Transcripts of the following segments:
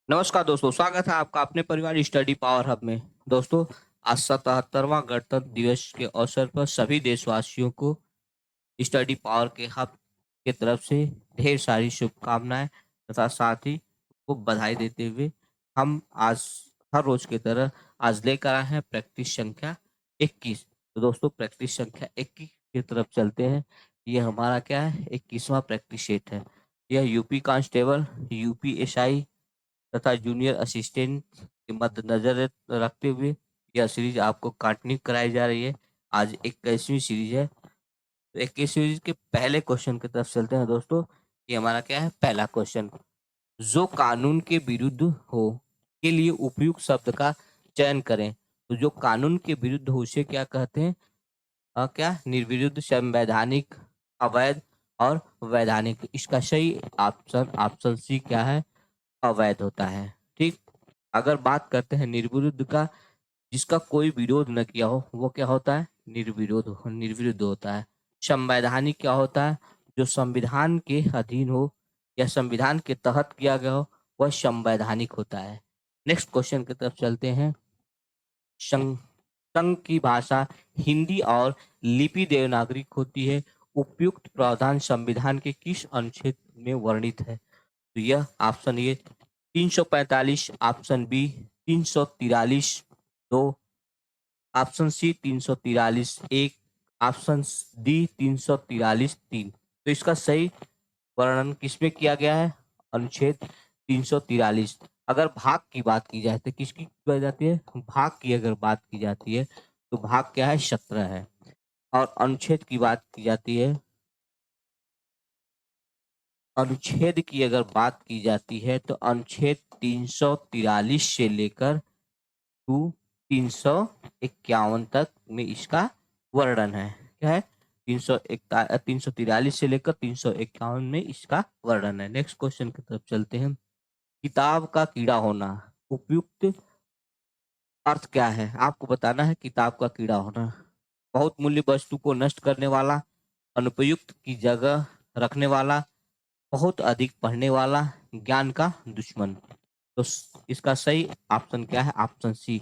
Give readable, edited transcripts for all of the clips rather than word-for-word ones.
नमस्कार दोस्तों, स्वागत है आपका अपने परिवार स्टडी पावर हब में। दोस्तों, आज 77वां गणतंत्र दिवस के अवसर पर सभी देशवासियों को स्टडी पावर के हब के तरफ से ढेर सारी शुभकामनाएं तथा साथ ही को बधाई देते हुए हम आज हर रोज की तरह आज लेकर आए हैं प्रैक्टिस संख्या 21। तो दोस्तों, प्रैक्टिस संख्या 21 की तरफ चलते हैं। ये हमारा क्या है, 21वां प्रैक्टिस सेट है। यह यूपी कांस्टेबल, यूपी एसआई तथा जूनियर असिस्टेंट के मद्देनजर रखते हुए यह सीरीज आपको कंटिन्यू कराई जा रही है। आज 21वीं सीरीज है। तो 21 सीरीज के पहले क्वेश्चन की तरफ चलते हैं दोस्तों। ये हमारा क्या है, पहला क्वेश्चन। जो कानून के विरुद्ध हो के लिए उपयुक्त शब्द का चयन करें। तो जो कानून के विरुद्ध हो उसे क्या कहते हैं? क्या निर्विरुद्ध, संवैधानिक, अवैध और वैधानिक। इसका सही ऑप्शन ऑप्शन सी क्या है, अवैध होता है। ठीक। अगर बात करते हैं निर्विरुद्ध का, जिसका कोई विरोध न किया हो वो क्या होता है, निर्विरुद्ध होता है। संवैधानिक क्या होता है, जो संविधान के अधीन हो या संविधान के तहत किया गया हो वह संवैधानिक होता है। नेक्स्ट क्वेश्चन की तरफ चलते हैं। संघ संघ की भाषा हिंदी और लिपि देवनागरिक होती है। उपयुक्त प्रावधान संविधान के किस अनुच्छेद में वर्णित है? तो यह option A 345, option B 343 2, option C 343 1, option D 343 3। तो इसका सही वर्णन किसमें किया गया है? अनुच्छेद 343। अगर भाग की बात की जाए तो किसकी की जाती है? भाग की अगर बात की जाती है तो भाग क्या है, 17 है। और अनुच्छेद की बात की जाती है, अनुच्छेद की अगर बात की जाती है तो अनुच्छेद 343 से लेकर टू 351 तक में इसका वर्णन है। क्या है? 343 से लेकर 351 में इसका वर्णन है। नेक्स्ट क्वेश्चन की तरफ चलते हैं। किताब का कीड़ा होना उपयुक्त अर्थ क्या है? आपको बताना है किताब का कीड़ा होना। बहुत मूल्य वस्तु को नष्ट करने वाला, अनुपयुक्त की जगह रखने वाला, बहुत अधिक पढ़ने वाला, ज्ञान का दुश्मन। तो इसका सही ऑप्शन क्या है? ऑप्शन सी,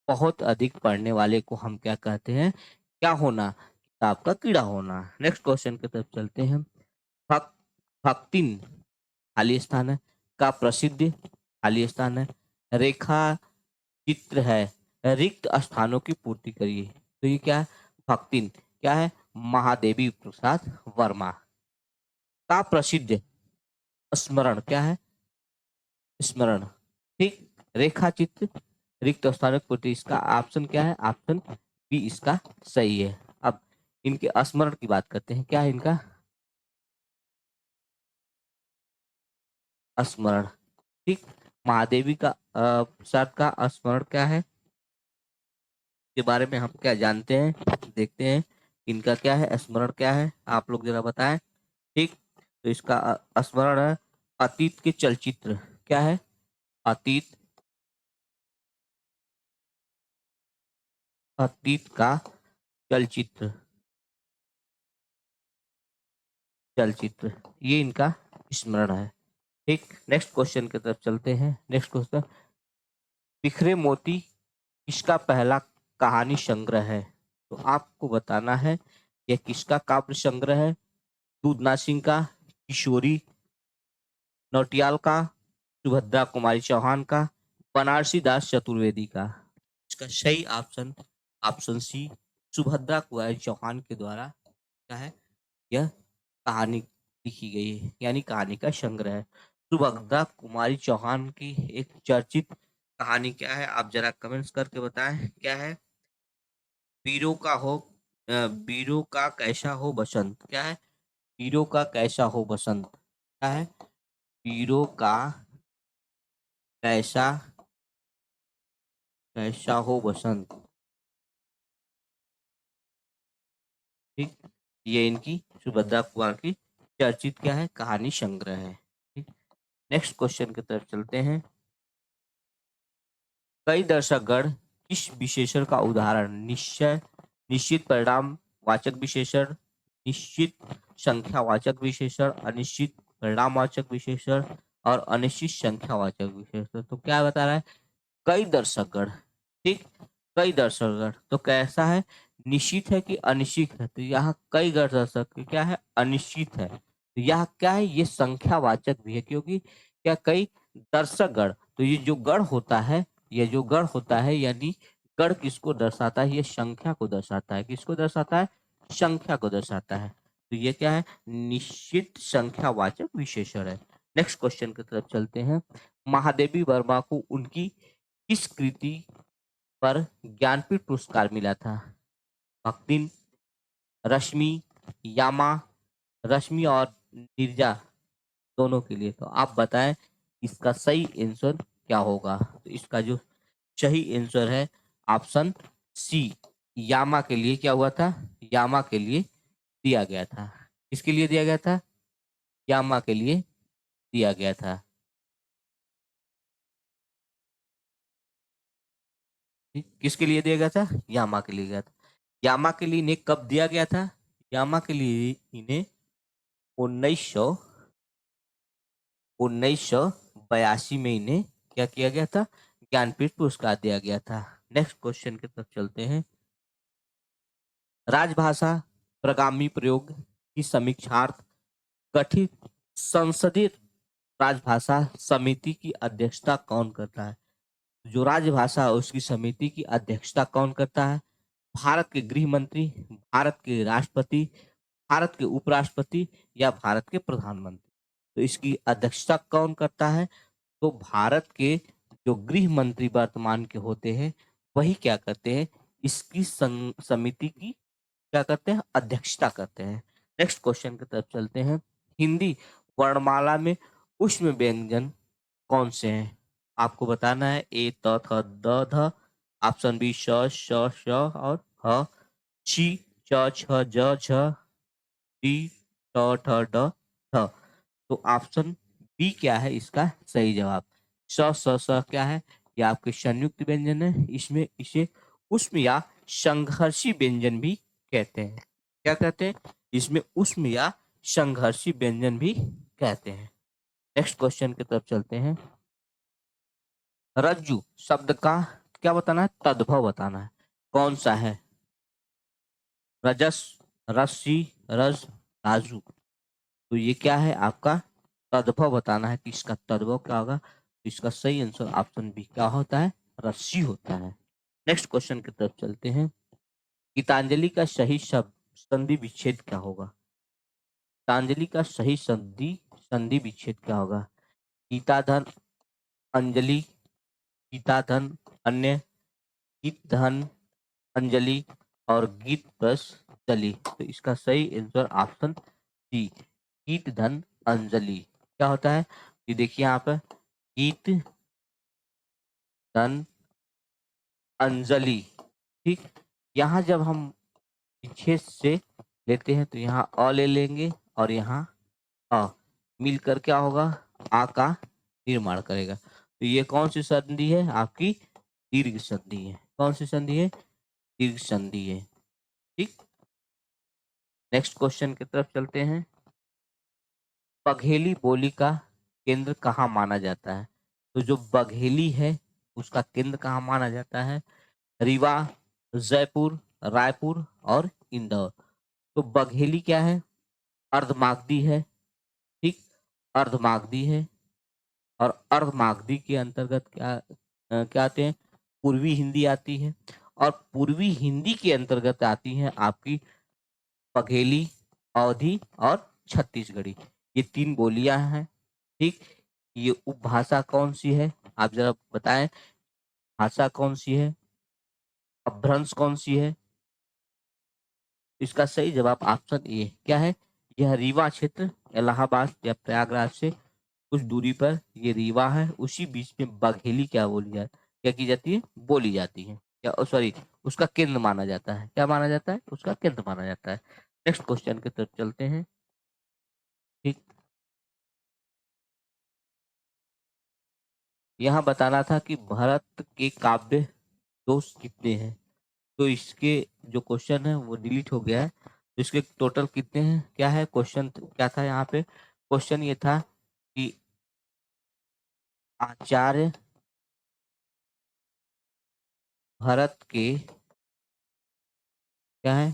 बहुत अधिक पढ़ने वाले को हम क्या कहते हैं, क्या होना, किताब का कीड़ा होना। नेक्स्ट क्वेश्चन की तरफ चलते हैं। फक फक्तिन खाली स्थान है, का प्रसिद्ध खाली स्थान है, रेखा चित्र है, रिक्त स्थानों की पूर्ति करिए। तो ये क्या है? फक्तिन क्या है? महादेवी प्रसाद वर्मा। का प्रसिद्ध स्मरण क्या है? स्मरण। ठीक। रेखा चित्र, रिक्त स्थानों की पूर्ति, इसका ऑप्शन क्या है? ऑप्शन बी इसका सही है। अब इनके स्मरण की बात करते हैं। क्या है इनका स्मरण? ठीक। महादेवी का प्रसाद का स्मरण क्या है, के बारे में हम क्या जानते हैं, देखते हैं। इनका क्या है स्मरण, क्या है आप लोग जरा बताएं। ठीक। तो इसका स्मरण है अतीत के चलचित्र। क्या है? अतीत, अतीत का चलचित्र, चलचित्र ये इनका स्मरण है। ठीक। नेक्स्ट क्वेश्चन की तरफ चलते हैं। Next question. बिखरे मोती किसका पहला कहानी संग्रह है? तो आपको बताना है यह किसका काव्य संग्रह है। दूधना सिंह का, किशोरी नौटियाल का, सुभद्रा कुमारी चौहान का, बनारसी दास चतुर्वेदी का। इसका सही option option C, Subhadra Kumari Chauhan के द्वारा क्या है, यह कहानी लिखी गई है, यानी कहानी का संग्रह है। सुभद्रा कुमारी चौहान की एक चर्चित कहानी क्या है, आप जरा कमेंट्स करके बताएं। क्या है? वीरों का हो वीरों का कैसा हो बसंत। क्या है? वीरों का कैसा हो बसंत। क्या है? वीरों का कैसा कैसा हो बसंत। ठीक। ये इनकी सुभद्रा कुमार की चर्चित क्या है, कहानी संग्रह है। ठीक। नेक्स्ट क्वेश्चन की तरफ चलते हैं। कई दर्शकगण किस विशेषण का उदाहरण निश्चय, निश्चित परिणाम वाचक विशेषण, निश्चित संख्यावाचक विशेषण, अनिश्चित परिणामवाचक विशेषण, और अनिश्चित संख्यावाचक विशेषण। तो क्या बता रहा है? कई दर्शकगण, ठीक, कई दर्शकगण तो कैसा है? निश्चित है कि अनिश्चित है? तो यहाँ कई गण दर्शक क्या है? अनिश्चित है। तो यह क्या है? ये संख्यावाचक भी है, क्योंकि क्या कई दर्शकगण, तो ये जो गण होता है, ये जो गण होता है यानी गण किसको दर्शाता है? ये संख्या को दर्शाता है। किसको दर्शाता है? संख्या को दर्शाता है। तो ये क्या है? निश्चित संख्यावाचक विशेषण है। नेक्स्ट क्वेश्चन की तरफ चलते हैं। महादेवी वर्मा को उनकी किस कृति पर ज्ञानपीठ पुरस्कार मिला था? भक्तिन, रश्मि, यामा, रश्मि और नीरजा, दोनों के लिए। तो आप बताएं इसका सही आंसर क्या होगा? तो इसका जो सही आंसर है ऑप्शन सी, यामा के लिए क्या हुआ था? यामा के लिए दिया गया था। किसके लिए दिया गया था? यामा के लिए दिया गया था। ठीक, किसके लिए दिया गया था? यामा के लिए गया था। यामा के लिए इन्हें कब दिया गया था? यामा के लिए इन्हें 1982 में इन्हें क्या किया गया था? ज्ञानपीठ पुरस्कार दिया गया था। नेक्स्ट क्वेश्चन की तरफ चलते हैं। राजभाषा प्रगामी प्रयोग की समीक्षार्थ गठित संसदीय राजभाषा समिति की अध्यक्षता कौन करता है? जो राजभाषा है उसकी समिति की अध्यक्षता कौन करता है? भारत के गृह मंत्री, भारत के राष्ट्रपति, भारत के उपराष्ट्रपति या भारत के प्रधानमंत्री? तो इसकी अध्यक्षता कौन करता है? तो भारत के जो गृह मंत्री वर्तमान के होते हैं वही क्या करते हैं? इसकी समिति की क्या करते हैं? अध्यक्षता करते हैं। नेक्स्ट क्वेश्चन की तरफ चलते हैं। हिंदी वर्णमाला में उष्म व्यंजन कौन से हैं? आपको बताना है। ए त थ द ध, ऑप्शन बी श श श और ह, ची च छ ज झ, डी ट ठ ड थ। तो ऑप्शन बी क्या है इसका सही जवाब? स स स क्या है? ये आपके संयुक्त व्यंजन है। इसमें इसे उष्म या संघर्षी व्यंजन भी कहते हैं। क्या कहते हैं? इसमें उष्म या संघर्षी व्यंजन भी कहते हैं। नेक्स्ट क्वेश्चन की तरफ चलते हैं। रज्जु शब्द का क्या बताना है? तद्भव बताना है। कौन सा है? रजस, रस्सी, रज, राजू। तो ये क्या है आपका? तद्भव बताना है कि इसका तद्भव क्या होगा। तो इसका सही आंसर ऑप्शन बी क्या होता है? रस्सी होता है। नेक्स्ट क्वेश्चन की तरफ चलते हैं। गीतांजलि का सही शब्द संधि विच्छेद क्या होगा? गीतांजलि का सही संधि संधि विच्छेद क्या होगा? गीता धन अंजलि, गीता धन अन्य, गीत धन अंजलि और गीत प्लस जली। तो इसका सही आंसर ऑप्शन सी, गीत धन अंजलि। क्या होता है? ये देखिए यहाँ पर गीत धन अंजलि। ठीक, यहाँ जब हम पीछे से लेते हैं तो यहाँ अ ले लेंगे और यहाँ अ मिलकर क्या होगा? आ का निर्माण करेगा। तो ये कौन सी संधि है? आपकी दीर्घ संधि है। कौन सी संधि है? दीर्घ संधि है। ठीक, नेक्स्ट क्वेश्चन की तरफ चलते हैं। बघेली बोली का केंद्र कहाँ माना जाता है? तो जो बघेली है उसका केंद्र कहाँ माना जाता है? रीवा, जयपुर, रायपुर और इंदौर। तो बघेली क्या है? अर्धमागधी है। ठीक, अर्धमागधी है। और अर्धमागधी के अंतर्गत क्या आते हैं? पूर्वी हिंदी आती है। और पूर्वी हिंदी के अंतर्गत आती है आपकी बघेली, अवधी और छत्तीसगढ़ी। ये तीन बोलियां हैं। ठीक, ये उपभाषा कौन सी है? आप जरा बताएं, भाषा कौन सी है? अपभ्रंश कौन सी है? इसका सही जवाब ऑप्शन ए क्या है? यह रीवा क्षेत्र, इलाहाबाद या प्रयागराज से कुछ दूरी पर ये रीवा है। उसी बीच में बघेली क्या बोली जाए क्या की जाती है? बोली जाती है। क्या सॉरी, उसका केंद्र माना जाता है। क्या माना जाता है? उसका केंद्र माना जाता है। नेक्स्ट क्वेश्चन की तरफ चलते हैं। ठीक, यहाँ बताना था कि भारत के काव्य दोष कितने हैं। तो इसके जो क्वेश्चन है वो डिलीट हो गया है। तो इसके टोटल कितने हैं? क्या है क्वेश्चन? क्या था यहाँ पे? क्वेश्चन ये था कि आचार्य भरत के क्या है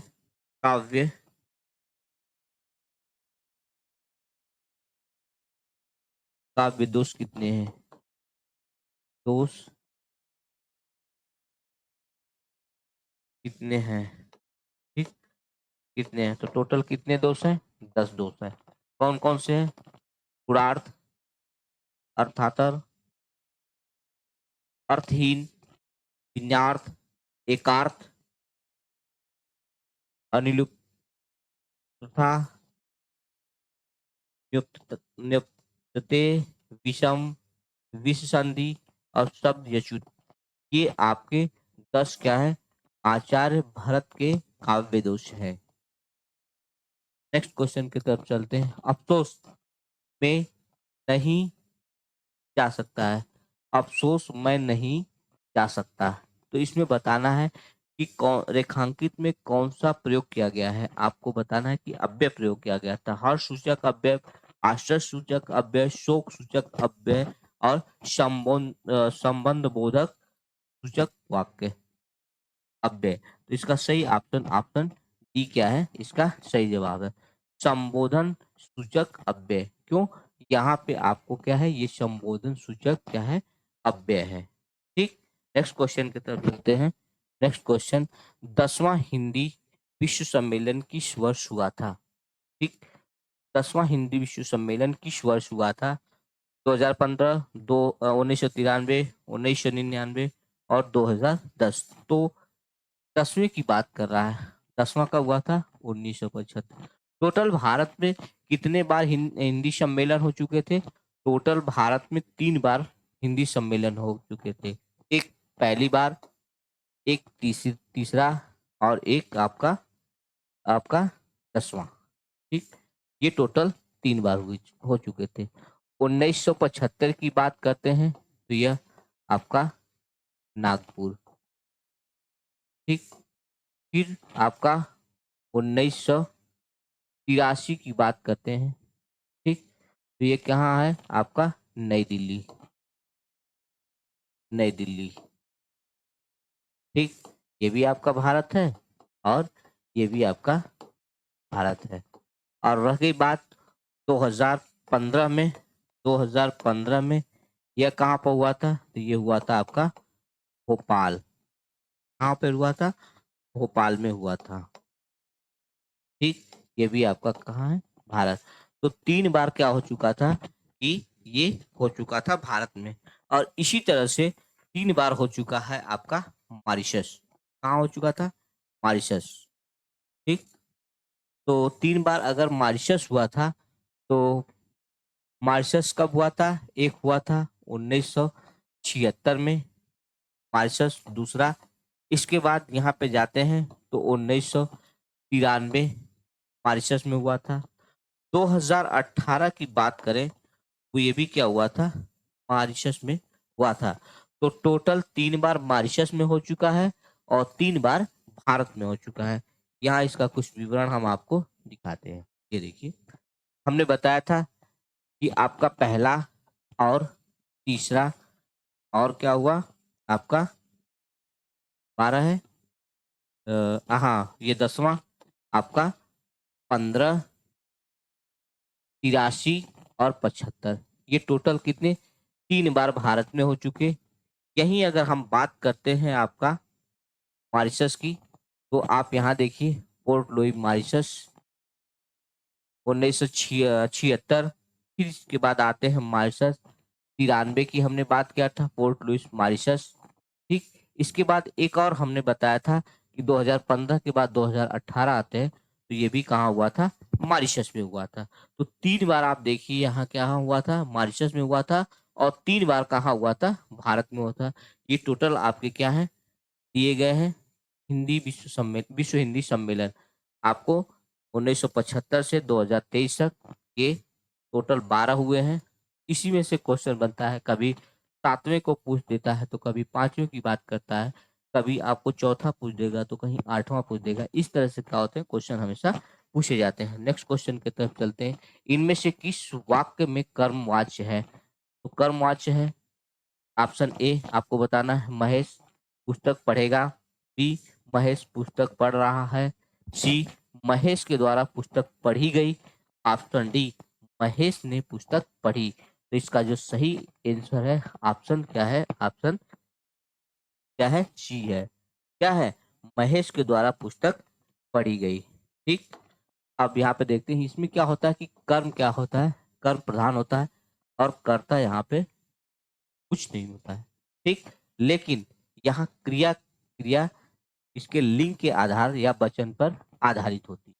काव्य काव्य दोष कितने हैं? दोष कितने हैं? ठीक, कितने हैं? तो टोटल कितने दोष हैं? 10 दोष हैं। कौन कौन से हैं? गुणार्थ, अर्थातर, अर्थहीन, विन्यार्थ, एकार्थ, अनिलुप्त तथा न्युक्तते, विषम, विसंधि और शब्द यचुत। ये आपके 10 क्या है? आचार्य भरत के काव्य दोष है। नेक्स्ट क्वेश्चन की तरफ चलते हैं। अफसोस में नहीं जा सकता है। अफसोस मैं नहीं जा सकता। तो इसमें बताना है कि कौन रेखांकित में कौन सा प्रयोग किया गया है। आपको बताना है कि अव्यय प्रयोग किया गया था। हर्ष सूचक अव्यय, आश्चर्य सूचक अव्यय, शोक सूचक अव्यय और संबंध बोधक सूचक वाक्य अव्यय। तो इसका सही ऑप्शन ऑप्शन डी क्या है? इसका सही जवाब है संबोधन सूचक अव्यय। क्यों? यहाँ पे आपको क्या है? ये संबोधन सूचक क्या है? अव्यय है। ठीक, नेक्स्ट क्वेश्चन की तरफ चलते हैं। नेक्स्ट क्वेश्चन, 10वां हिंदी विश्व सम्मेलन किस वर्ष हुआ था? ठीक, 10वां हिंदी विश्व सम्मेलन किस वर्ष हुआ था? 2015, 1993, 1999 और 2010। तो 10वीं की बात कर रहा है। 10वां कब हुआ था? 1975। टोटल भारत में कितने बार हिंदी सम्मेलन हो चुके थे? टोटल भारत में 3 बार हिंदी सम्मेलन हो चुके थे। एक पहली बार, एक तीसरा और एक आपका आपका 10वां। ठीक, ये टोटल 3 बार हो चुके थे। 1975 की बात करते हैं तो यह आपका नागपुर। ठीक, फिर आपका 1983 की बात करते हैं। ठीक, तो ये कहाँ है? आपका नई दिल्ली। नई दिल्ली। ठीक, ये भी आपका भारत है और ये भी आपका भारत है। और रह गई बात 2015 में। 2015 में यह कहाँ पर हुआ था? तो ये हुआ था आपका भोपाल। कहाँ पर हुआ था? भोपाल में हुआ था। ठीक, ये भी आपका कहाँ है? भारत। तो 3 बार क्या हो चुका था कि ये हो चुका था भारत में। और इसी तरह से 3 बार हो चुका है आपका मॉरिशस। कहाँ हो चुका था? मॉरिशस। ठीक, तो 3 बार अगर मॉरिशस हुआ था तो मॉरिशस कब हुआ था? एक हुआ था 1976 में मॉरिशस, दूसरा। इसके बाद यहाँ पे जाते हैं तो 1993 मॉरिशस में हुआ था। 2018 की बात करें तो ये भी क्या हुआ था? मॉरिशस में हुआ था। तो टोटल 3 बार मॉरिशस में हो चुका है और 3 बार भारत में हो चुका है। यहाँ इसका कुछ विवरण हम आपको दिखाते हैं। ये देखिए, हमने बताया था कि आपका पहला और तीसरा और क्या हुआ? आपका 12 है। हाँ, ये 10वां आपका 15, 83 और 75। ये टोटल कितने? 3 बार भारत में हो चुके। यहीं अगर हम बात करते हैं आपका मॉरिशस की तो आप यहाँ देखिए पोर्ट लुई मॉरिशस 1976। फिर इसके बाद आते हैं मॉरिशस 93 की हमने बात किया था, पोर्ट लुइस मॉरिशस। ठीक, इसके बाद एक और हमने बताया था कि 2015 के बाद 2018 आते हैं तो ये भी कहाँ हुआ था? मॉरिशस में हुआ था। तो 3 बार आप देखिए यहाँ क्या हुआ था? मॉरिशस में हुआ था और 3 बार कहाँ हुआ था? भारत में हुआ था। ये टोटल आपके क्या है? दिए गए हैं विश्व हिंदी सम्मेलन आपको 1975 से 2023 तक ये टोटल 12 हुए हैं। इसी में से क्वेश्चन बनता है, कभी 7वें को पूछ देता है तो कभी 5वें की बात करता है, कभी आपको चौथा पूछ देगा तो कहीं 8वां पूछ देगा। इस तरह से क्या होते हैं? क्वेश्चन हमेशा पूछे जाते हैं। नेक्स्ट क्वेश्चन की तरफ चलते हैं। इनमें से किस वाक्य में कर्मवाच्य है? तो कर्मवाच्य है ऑप्शन ए आपको बताना है महेश पुस्तक पढ़ेगा, बी महेश पुस्तक पढ़ रहा है, सी महेश के द्वारा पुस्तक पढ़ी गई, ऑप्शन डी महेश ने पुस्तक पढ़ी। तो इसका जो सही आंसर है ऑप्शन क्या है, ऑप्शन क्या है, सी है। क्या है, महेश के द्वारा पुस्तक पढ़ी गई। ठीक, अब यहाँ पे देखते हैं इसमें क्या होता है कि कर्म क्या होता है, कर्म प्रधान होता है और कर्ता यहाँ पे कुछ नहीं होता है। ठीक, लेकिन यहाँ क्रिया क्रिया इसके लिंग के आधार या वचन पर आधारित होती है।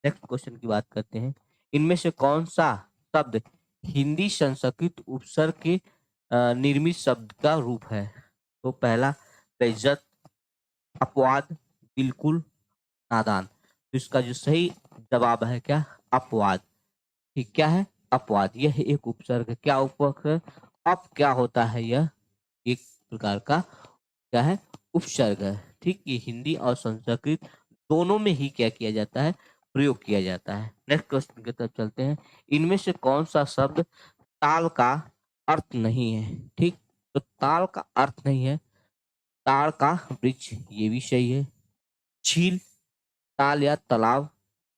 नेक्स्ट क्वेश्चन की बात करते हैं, इनमें से कौन सा शब्द हिंदी संस्कृत उपसर्ग के निर्मित शब्द का रूप है। तो पहला बेइज्जत, अपवाद, बिल्कुल, नादान। तो इसका जो सही जवाब है क्या, अपवाद। ठीक, क्या है, अपवाद। यह एक उपसर्ग है। क्या उपसर्ग, अप क्या होता है, यह एक प्रकार का क्या है, उपसर्ग है। ठीक, ये हिंदी और संस्कृत दोनों में ही क्या किया जाता है, प्रयोग किया जाता है। नेक्स्ट क्वेश्चन की तरफ चलते हैं, इनमें से कौन सा शब्द ताल का अर्थ नहीं है। ठीक, तो ताल का अर्थ नहीं है, ताड़ का वृक्ष, ये भी सही है। झील, ताल या तालाब,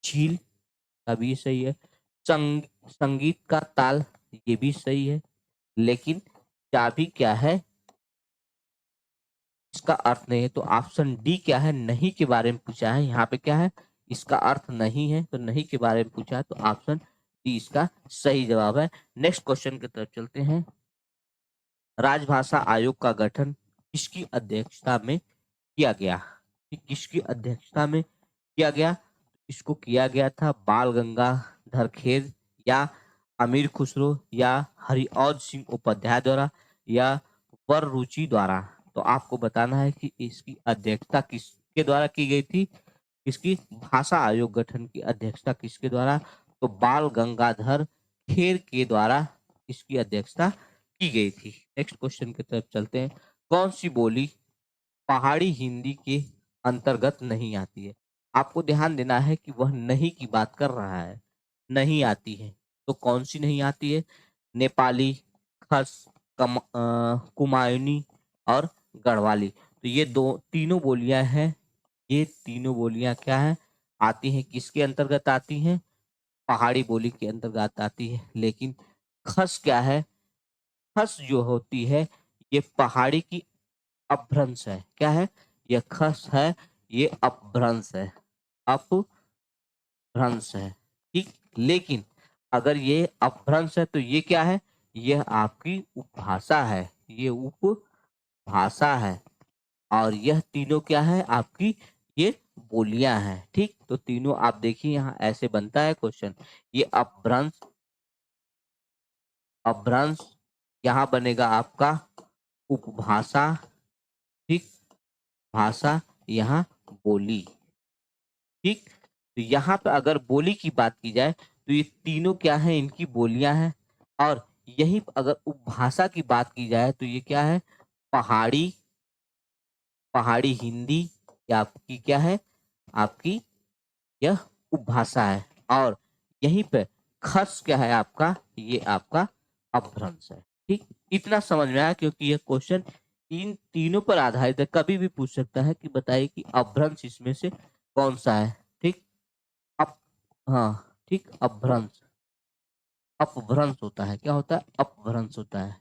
झील का भी सही है। संगीत का ताल, ये भी सही है। लेकिन चाबी क्या है, इसका अर्थ नहीं है। तो ऑप्शन डी क्या है, नहीं के बारे में पूछा है। यहाँ पे क्या है, इसका अर्थ नहीं है, तो नहीं के बारे में पूछा है, तो ऑप्शन डी इसका सही जवाब है। नेक्स्ट क्वेश्चन की तरफ चलते हैं, राजभाषा आयोग का गठन किसकी अध्यक्षता में किया गया। कि किसकी अध्यक्षता में किया गया, इसको किया गया था बाल गंगाधर खेर या अमीर खुसरो या हरिऔध सिंह उपाध्याय द्वारा या वर रुचि द्वारा। तो आपको बताना है कि इसकी अध्यक्षता किसके द्वारा की गई थी, इसकी भाषा आयोग गठन की अध्यक्षता किसके द्वारा, तो बाल गंगाधर खेर के द्वारा इसकी अध्यक्षता की गई थी। नेक्स्ट क्वेश्चन की तरफ चलते हैं, कौन सी बोली पहाड़ी हिंदी के अंतर्गत नहीं आती है। आपको ध्यान देना है कि वह नहीं की बात कर रहा है, नहीं आती है। तो कौन सी नहीं आती है, नेपाली, खस, कुमायूनी और गढ़वाली। तो ये दो तीनों बोलियां हैं, ये तीनों बोलियां क्या है, आती हैं, किसके अंतर्गत आती हैं, पहाड़ी बोली के अंतर्गत आती है। लेकिन खस क्या है, खस जो होती है ये पहाड़ी की अपभ्रंश है। क्या है, यह खस है, ये अपभ्रंश है, अपभ्रंश है। ठीक, लेकिन अगर ये अपभ्रंश है तो ये क्या है, यह आपकी उपभाषा है, ये उपभाषा है। और यह तीनों क्या है, आपकी ये बोलियां हैं। ठीक, तो तीनों आप देखिए यहाँ ऐसे बनता है क्वेश्चन, ये अपभ्रंश, अपभ्रंश यहाँ बनेगा आपका उपभाषा। ठीक, भाषा यहाँ बोली। ठीक, तो यहाँ पे अगर बोली की बात की जाए तो ये तीनों क्या है, इनकी बोलियां हैं। और यही अगर उपभाषा की बात की जाए तो ये क्या है, पहाड़ी, पहाड़ी हिंदी, या आपकी क्या है, आपकी यह उपभाषा है। और यहीं पे खस क्या है आपका, ये आपका अपभ्रंश है। ठीक, इतना समझ में आया, क्योंकि यह क्वेश्चन इन तीनों पर आधारित है, कभी भी पूछ सकता है कि बताइए कि अपभ्रंश इसमें से कौन सा है। ठीक, अप हाँ ठीक, अपभ्रंश, अपभ्रंश होता है, क्या होता है, अपभ्रंश होता है।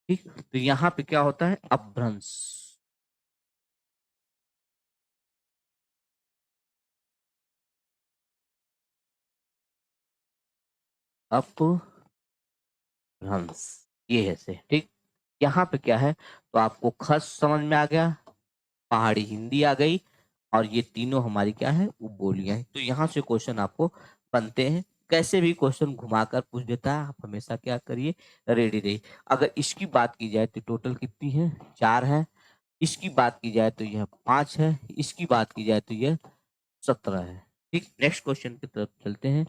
ठीक, तो यहाँ पे क्या होता है, अपभ्रंश, अपभ्रंश, ये है से। ठीक, यहाँ पे क्या है, तो आपको खस समझ में आ गया, पहाड़ी हिंदी आ गई, और ये तीनों हमारी क्या है, उपबोलियां हैं। तो यहाँ से क्वेश्चन आपको बनते हैं, कैसे भी क्वेश्चन घुमाकर पूछ देता है, आप हमेशा क्या करिए, रेडी रहिए। अगर इसकी बात की जाए तो टोटल कितनी है, 4 है। इसकी बात की जाए तो यह 5 है। इसकी बात की जाए तो यह 17 है। ठीक, नेक्स्ट क्वेश्चन की तरफ चलते हैं,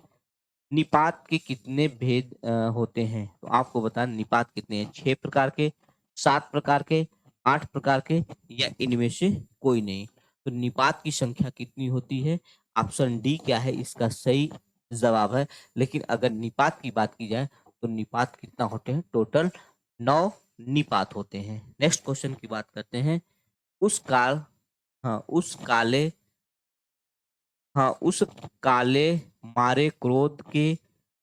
निपात के कितने भेद होते हैं। तो आपको बताना निपात कितने हैं, 6 प्रकार के, 7 प्रकार के, 8 प्रकार के, या इनमें से कोई नहीं। तो निपात की संख्या कितनी होती है, ऑप्शन डी क्या है, इसका सही जवाब है। लेकिन अगर निपात की बात की जाए तो निपात कितना होते हैं, टोटल 9 निपात होते हैं। नेक्स्ट क्वेश्चन की बात करते हैं। उस काल हाँ उस काले हाँ उस काले मारे क्रोध के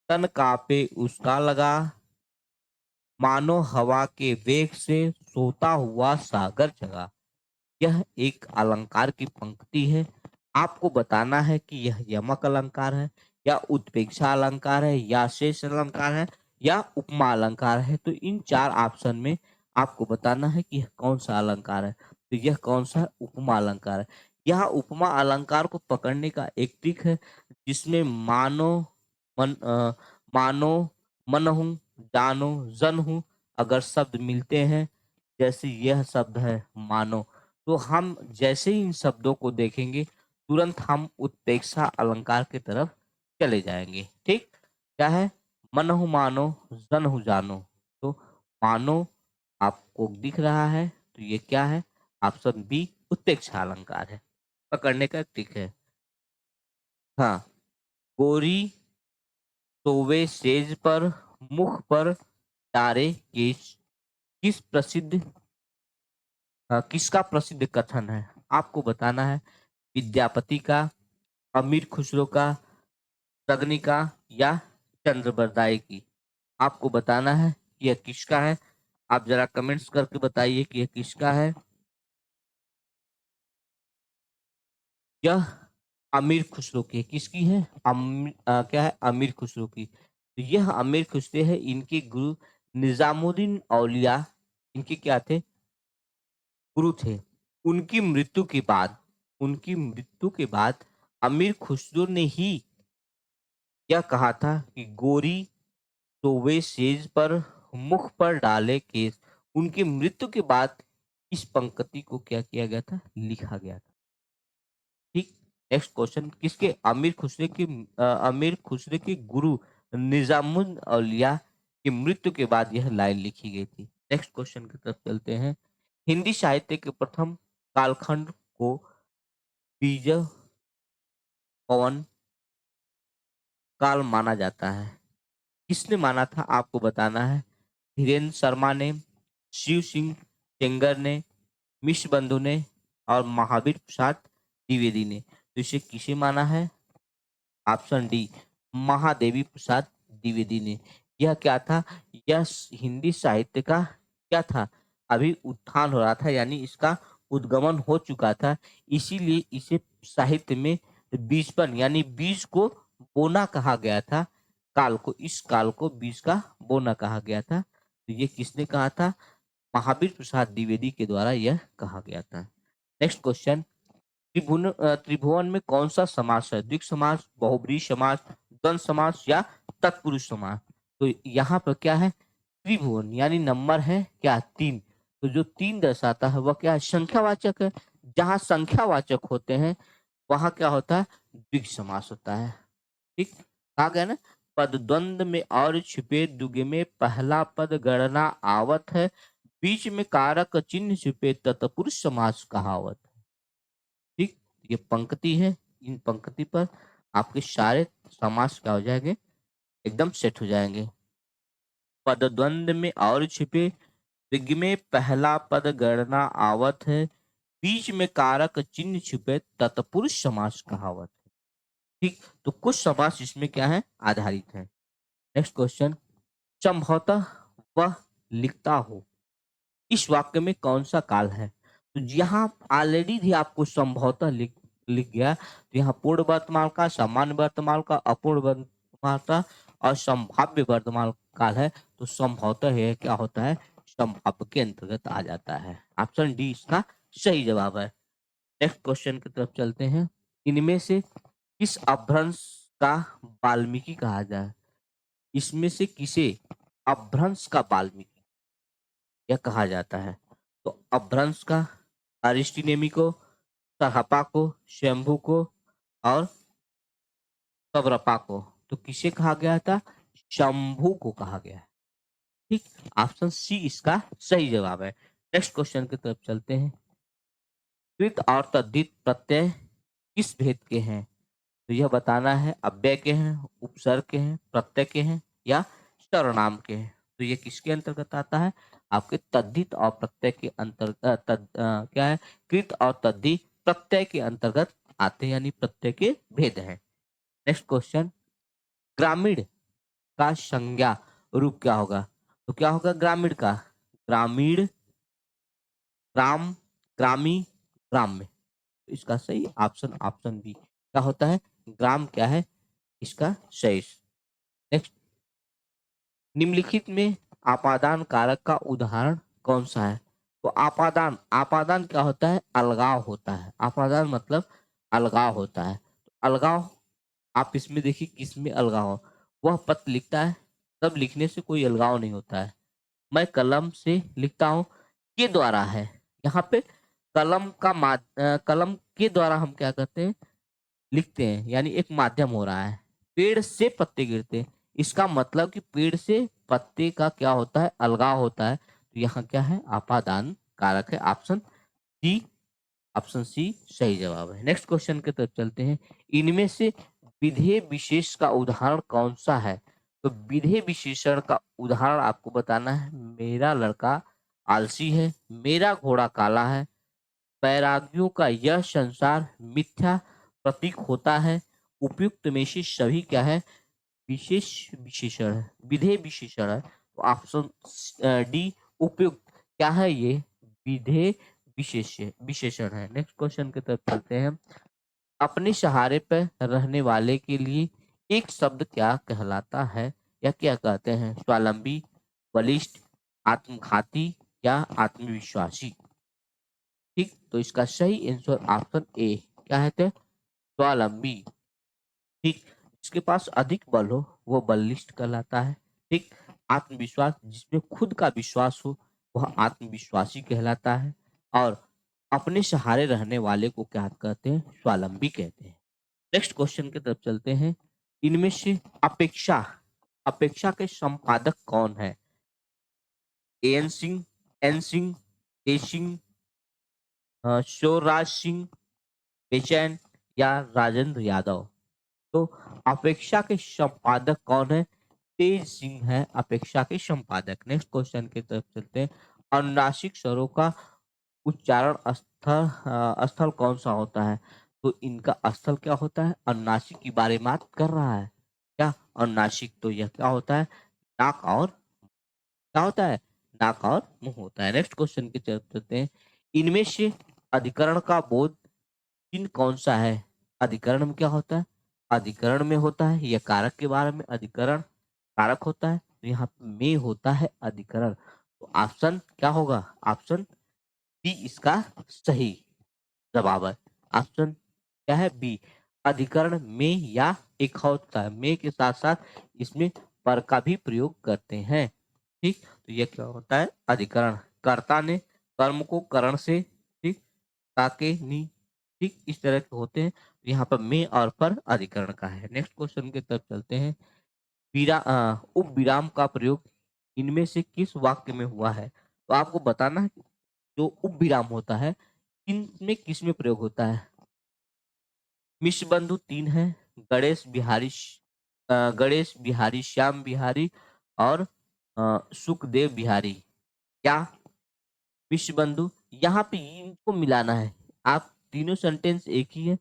तन कापे उसका लगा, मानो हवा के वेग से सोता हुआ सागर जगा। यह एक अलंकार की पंक्ति है। आपको बताना है कि यह यमक अलंकार है या उत्प्रेक्षा अलंकार है या शेष अलंकार है या उपमा अलंकार है। तो इन चार ऑप्शन में आपको बताना है कि यह कौन सा अलंकार है। तो यह कौन सा उपमा अलंकार है। यह उपमा अलंकार को पकड़ने का एक ट्रिक है, जिसमें मन मानो, मन हूँ, जानो, जन हूँ, अगर शब्द मिलते हैं, जैसे यह शब्द है मानो, तो हम जैसे ही इन शब्दों को देखेंगे तुरंत हम उत्प्रेक्षा अलंकार की तरफ चले जाएंगे। ठीक, क्या है? मन हूँ मानो, जन हूँ जानो। तो मानो आपको दिख रहा है, तो ये क्या है? ऑप्शन बी उत्प्रेक्षा अलंकार है। पकड़ने का ट्रिक है। हाँ, गोरी सोवे सेज पर, मुख पर तारे केश, किस प्रसिद्ध किसका प्रसिद्ध कथन है? आपको बताना है। विद्यापति का, अमीर खुसरो का, सगनी का या चंद्रबरदाई की। आपको बताना है कि यह किसका है। आप जरा कमेंट्स करके बताइए कि यह किसका है। यह अमीर खुसरो की है। किसकी है? क्या है? अमीर खुसरो की। तो यह अमीर खुसरो है, इनके गुरु निजामुद्दीन औलिया इनके क्या थे? गुरु थे। उनकी मृत्यु के बाद अमीर खुसरो ने ही यह कहा था कि गोरी सोवे सेज पर, मुख पर डाले केस। उनकी मृत्यु के बाद इस पंक्ति को क्या किया गया था? लिखा गया था। ठीक। नेक्स्ट क्वेश्चन, किसके? अमीर खुसरो के गुरु निजामुद्दीन औलिया की मृत्यु के बाद यह लाइन लिखी गई थी। नेक्स्ट क्वेश्चन की तरफ चलते हैं। हिंदी साहित्य के प्रथम कालखंड को बीज पवन काल माना जाता है। किसने माना था? आपको बताना है। धीरेन्द्र शर्मा ने, शिव सिंह सेंगर ने, मिश्र बंधु ने और महावीर प्रसाद द्विवेदी ने। तो इसे किसे माना है? ऑप्शन डी महादेवी प्रसाद द्विवेदी ने। यह क्या था? यह हिंदी साहित्य का क्या था? अभी उत्थान हो रहा था, यानी इसका उद्गमन हो चुका था। इसीलिए इसे साहित्य में बीजपन यानी बीज को बोना कहा गया था। इस काल को बीज का बोना कहा गया था। तो ये किसने कहा था? महावीर प्रसाद द्विवेदी के द्वारा यह कहा गया था। नेक्स्ट क्वेश्चन, त्रिभुवन में कौन सा समास है? द्विग समास, बहुब्रीहि समास, द्वंद्व समास या तत्पुरुष समास? तो यहाँ पर क्या है? त्रिभुवन यानी नंबर है क्या? 3। तो जो 3 दर्शाता है वह क्या है? संख्यावाचक है। जहाँ संख्यावाचक होते हैं वहां क्या होता है? द्विग समास होता है। ठीक, कहा गया ना। पद द्वंद में और छिपे दुगे में, पहला पद गणना आवत है, बीच में कारक चिन्ह छिपे तत्पुरुष समास कहावत है। ठीक, ये पंक्ति है। इन पंक्ति पर आपके सारे समास क्या हो जाएंगे? एकदम सेट हो जाएंगे। पद द्वंद में और छिपे, दिग में पहला पद गणना आवत है, बीच में कारक चिन्ह छिपे तत्पुरुष समास कहावत है। ठीक, तो कुछ समास इसमें क्या है? आधारित है। नेक्स्ट क्वेश्चन, संभवतः वह लिखता हो, इस वाक्य में कौन सा काल है? तो यहाँ ऑलरेडी भी आपको संभवतः लिख गया। तो यहाँ पूर्ण वर्तमान का, सामान्य वर्तमान का, अपूर्ण वर्तमान का और संभाव्य वर्तमान काल है। तो संभवतः यह क्या होता है? संभाव्य के अंतर्गत आ जाता है। ऑप्शन डी इसका सही जवाब है। नेक्स्ट क्वेश्चन की तरफ चलते हैं। इनमें से किस अपभ्रंश का वाल्मीकि कहा जाए? इसमें से किसे अपभ्रंश का वाल्मीकि यह कहा जाता है? तो अपभ्रंश का अरिस्टिनेमी को, सहापा को, शंभू को और कबरपा को। तो किसे कहा गया था? शंभू को कहा गया है। ठीक, ऑप्शन सी इसका सही जवाब है। नेक्स्ट क्वेश्चन की तरफ चलते हैं। कृत और तद्धित प्रत्यय किस भेद के हैं? तो यह बताना है। अव्यय के हैं, उपसर्ग के हैं, प्रत्यय के हैं या सर्वनाम के हैं। तो ये किसके अंतर्गत आता है? आपके तद्धित और प्रत्यय के क्या है, कृत और तद्धि प्रत्यय के अंतर्गत आते हैं, यानी प्रत्यय के भेद हैं। नेक्स्ट क्वेश्चन, ग्रामीण का संज्ञा रूप क्या होगा? तो क्या होगा ग्रामीण का? ग्रामीण, ग्राम, ग्रामी, ग्राम्य। तो इसका सही ऑप्शन ऑप्शन बी क्या होता है, ग्राम क्या है इसका सही। नेक्स्ट, निम्नलिखित में आपादान कारक का उदाहरण कौन सा है? तो आपादान, आपादान क्या होता है, अलगाव होता है। आपादान मतलब अलगाव होता है। तो अलगाव आप इसमें देखिए किसमें अलगाव हो, वह पत्र लिखता है तब लिखने से कोई अलगाव नहीं होता है। मैं कलम से लिखता हूँ के द्वारा है, यहाँ पे कलम का कलम के द्वारा हम क्या करते हैं, लिखते हैं, यानी एक माध्यम हो रहा है। पेड़ से पत्ते गिरते हैं, इसका मतलब कि पेड़ से पत्ते का क्या होता है, अलगाव होता है। तो यहाँ क्या है, आपादान कारक है। ऑप्शन सी, ऑप्शन सी सही जवाब है। नेक्स्ट क्वेश्चन की तरफ चलते हैं, इनमें से विधेय विशेष का उदाहरण कौन सा है? तो विधेय विशेषण का उदाहरण आपको बताना है, मेरा लड़का आलसी है, मेरा घोड़ा काला है, बैरागियों का यह संसार मिथ्या प्रतीक होता है। उपयुक्त में से सभी क्या है, विशेष विशेषण है, विधेय विशेषण है। तो ऑप्शन डी उपयुक्त क्या है, ये विधेय विशेषण है। नेक्स्ट क्वेश्चन की तरफ चलते हैं, अपने सहारे पर रहने वाले के लिए एक शब्द क्या कहलाता है, या क्या कहते हैं? स्वावलंबी, बलिष्ठ, आत्मघाती या आत्मविश्वासी? ठीक, तो इसका सही आंसर ऑप्शन ए क्या है, थे स्वावलंबी। ठीक, जिसके पास अधिक बल हो वो बलिष्ठ कहलाता है। ठीक, आत्मविश्वास, जिसमें खुद का विश्वास हो वह आत्मविश्वासी कहलाता है। और अपने सहारे रहने वाले को क्या कहते हैं, स्वावलंबी कहते हैं। नेक्स्ट क्वेश्चन की तरफ चलते हैं, इनमें से अपेक्षा, अपेक्षा के संपादक कौन है? एन सिंह, एन सिंह, ए सिंह, शिवराज सिंह, बेचैन या राजेंद्र यादव? तो अपेक्षा के संपादक कौन है? तेज सिंह है अपेक्षा के संपादक। नेक्स्ट क्वेश्चन की तरफ चलते हैं, अनुनासिक स्वरों का उच्चारण स्थल कौन सा होता है? तो इनका स्थल क्या होता है, अनुनासिक के बारे में बात कर रहा है क्या? अनुनासिक तो यह क्या होता है, नाक और क्या होता है, नाक और मुंह होता है। नेक्स्ट क्वेश्चन की तरफ चलते हैं, इनमें से अधिकरण का बोध चिन्ह कौन सा है? अधिकरण में क्या होता है, अधिकरण में होता है यह कारक के बारे में, अधिकरण कारक होता है, तो यहाँ पे में होता है अधिकरण। तो ऑप्शन क्या होगा, ऑप्शन बी इसका सही जवाब है। ऑप्शन क्या है, बी, अधिकरण में या एक होता है, में के साथ साथ इसमें पर का भी प्रयोग करते हैं। ठीक, तो यह क्या होता है, अधिकरण, कर्ता ने कर्म को करण से, ठीक, ताके नी, ठीक, इस तरह के होते हैं। तो यहाँ पर में और पर अधिकरण का है। नेक्स्ट क्वेश्चन की तरफ चलते हैं, उप विराम का प्रयोग इनमें से किस वाक्य में हुआ है? तो आपको बताना है, जो उप विराम होता है इनमें किस में प्रयोग होता है? मिश्र बंधु तीन है, गणेश बिहारी गणेश बिहारी, श्याम बिहारी और सुखदेव बिहारी। क्या मिश्र बंधु, यहाँ पे इनको मिलाना है, आप तीनों सेंटेंस एक ही है,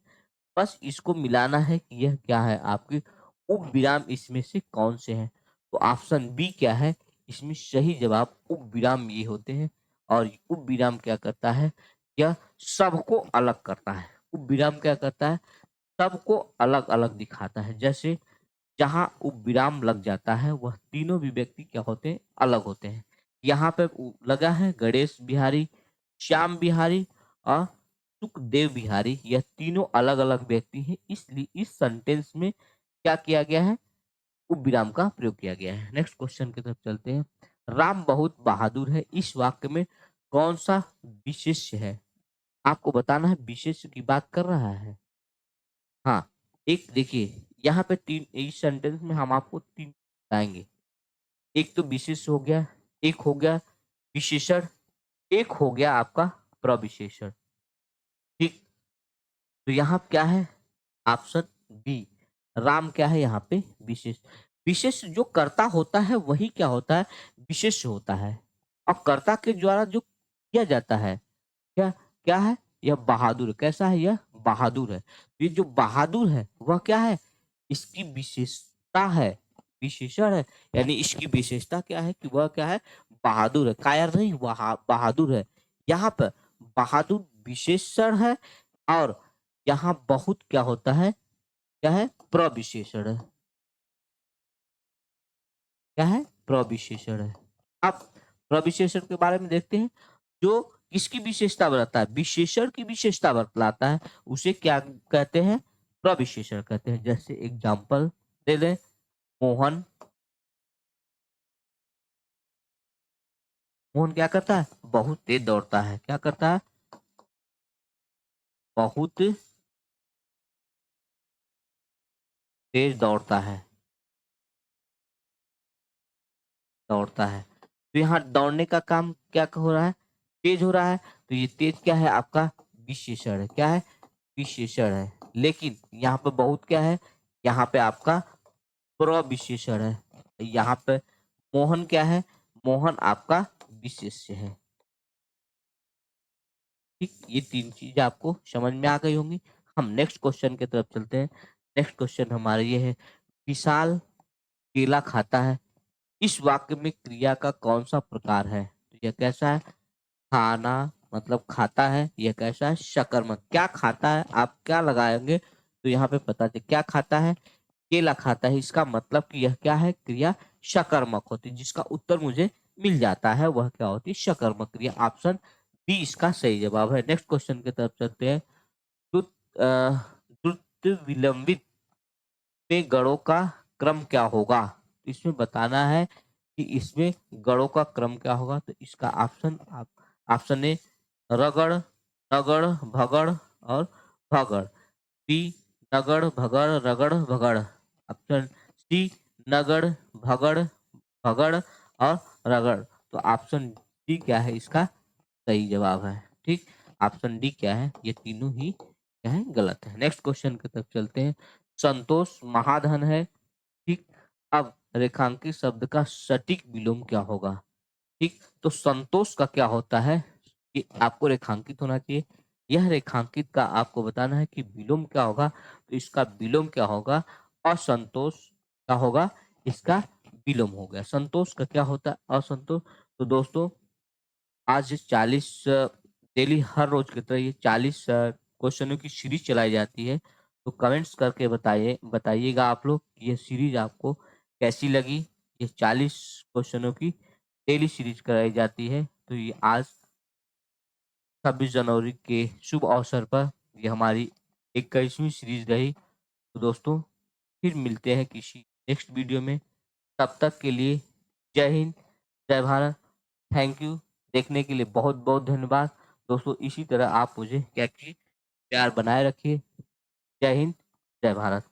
बस इसको मिलाना है कि यह क्या है, आपके उप विराम इसमें से कौन से हैं? तो ऑप्शन बी क्या है, इसमें सही जवाब उप विराम ये होते हैं। और उप विराम क्या करता है, यह सबको अलग करता है। उप विराम क्या करता है, सबको अलग अलग दिखाता है। जैसे जहाँ उप विराम लग जाता है वह तीनों भी व्यक्ति क्या होते हैं, अलग होते हैं। यहाँ पे लगा है गणेश बिहारी, श्याम बिहारी और सुखदेव बिहारी, यह तीनों अलग अलग व्यक्ति हैं, इसलिए इस सेंटेंस में क्या किया गया है, उप विराम का प्रयोग किया गया है। नेक्स्ट क्वेश्चन की तरफ चलते हैं, राम बहुत बहादुर है, इस वाक्य में कौन सा विशेष्य है? आपको बताना है विशेष्य की बात कर रहा है। हाँ, एक देखिए यहाँ पे तीन, इस सेंटेंस में हम आपको तीन बताएंगे। एक तो विशेष हो गया, एक हो गया विशेषण, एक हो गया आपका प्रविशेषण। ठीक, तो यहाँ क्या है, ऑप्शन बी, राम क्या है यहाँ पे विशेष। विशेष जो कर्ता होता है वही क्या होता है, विशेष होता है। और कर्ता के द्वारा जो किया जाता है क्या क्या है? यह बहादुर है। कैसा है यह? बहादुर है। ये जो बहादुर है वह क्या है? इसकी विशेषता है, विशेषण है। यानी इसकी विशेषता क्या है कि वह क्या है? बहादुर है। कायर नहीं, बहादुर है। यहाँ पर बहादुर विशेषण है और यहाँ बहुत क्या होता है? क्या है? प्रविशेषण है। क्या है? प्रविशेषण है। अब प्रविशेषण के बारे में देखते हैं। जो किसकी विशेषता बताता है? विशेषण की विशेषता बतलाता है, उसे क्या कहते हैं? प्रविशेषण कहते हैं। जैसे एग्जाम्पल दे दें, मोहन। मोहन क्या करता है? बहुत तेज दौड़ता है। क्या करता है? बहुत तेज दौड़ता है। दौड़ता है। तो यहाँ दौड़ने का काम क्या हो रहा है? तेज हो रहा है। तो ये तेज क्या है? आपका विशेषण है। क्या है? विशेषण है। लेकिन यहाँ पे बहुत क्या है? यहाँ पे आपका प्रविशेषण है। यहाँ पे मोहन क्या है? मोहन आपका विशेष्य है। ठीक, ये तीन चीज आपको समझ में आ गई होंगी। हम नेक्स्ट क्वेश्चन की तरफ चलते हैं। नेक्स्ट क्वेश्चन हमारा ये है, विशाल केला खाता है। इस वाक्य में क्रिया का कौन सा प्रकार है? तो यह कैसा है? खाना मतलब खाता है। यह कैसा है? शकर्मक। क्या खाता है? आप क्या लगाएंगे तो यहाँ पे पता चले क्या खाता है? केला खाता है। इसका मतलब कि यह क्या है? क्रिया सकर्मक होती है। जिसका उत्तर मुझे मिल जाता है वह क्या होती है? सकर्मक क्रिया। ऑप्शन बी इसका सही जवाब है। नेक्स्ट क्वेश्चन की तरफ चलते हैं। द्रुत द्रुत विलंबित में गणों का क्रम क्या होगा? इसमें बताना है कि इसमें गणों का क्रम क्या होगा। तो इसका ऑप्शन ऑप्शन ए रगड़, नगड़, भगड़ और भगड़। बी नगड़, भगड़, रगड़, भगड़। ऑप्शन सी नगड़, भगड़, भगड़ और रगड़। तो ऑप्शन डी क्या है? इसका सही जवाब है। ठीक, ऑप्शन डी क्या है? ये तीनों ही क्या है? गलत है। नेक्स्ट क्वेश्चन की तरफ चलते हैं। संतोष महाधन है। ठीक, अब रेखांकित शब्द का सटीक विलोम क्या होगा? ठीक, तो संतोष का क्या होता है कि आपको रेखांकित होना चाहिए। यह रेखांकित का आपको बताना है कि विलोम क्या होगा। तो इसका विलोम क्या होगा? असंतोष क्या होगा? इसका विलोम हो गया। संतोष का क्या होता है? असंतोष। तो दोस्तों आज 40 डेली हर रोज की तरह ये 40 क्वेश्चनों की सीरीज चलाई जाती है। तो कमेंट्स करके बताइएगा आप लोग कि ये सीरीज आपको कैसी लगी। ये 40 क्वेश्चनों की डेली सीरीज कराई जाती है। तो ये आज 26 जनवरी के शुभ अवसर पर ये हमारी 21वीं सीरीज रही। तो दोस्तों फिर मिलते हैं किसी नेक्स्ट वीडियो में। तब तक के लिए जय हिंद, जय भारत। Thank you. देखने के लिए बहुत बहुत धन्यवाद। दोस्तों इसी तरह आप मुझे क्या कीजिए, प्यार बनाए रखिए। जय हिंद, जय भारत।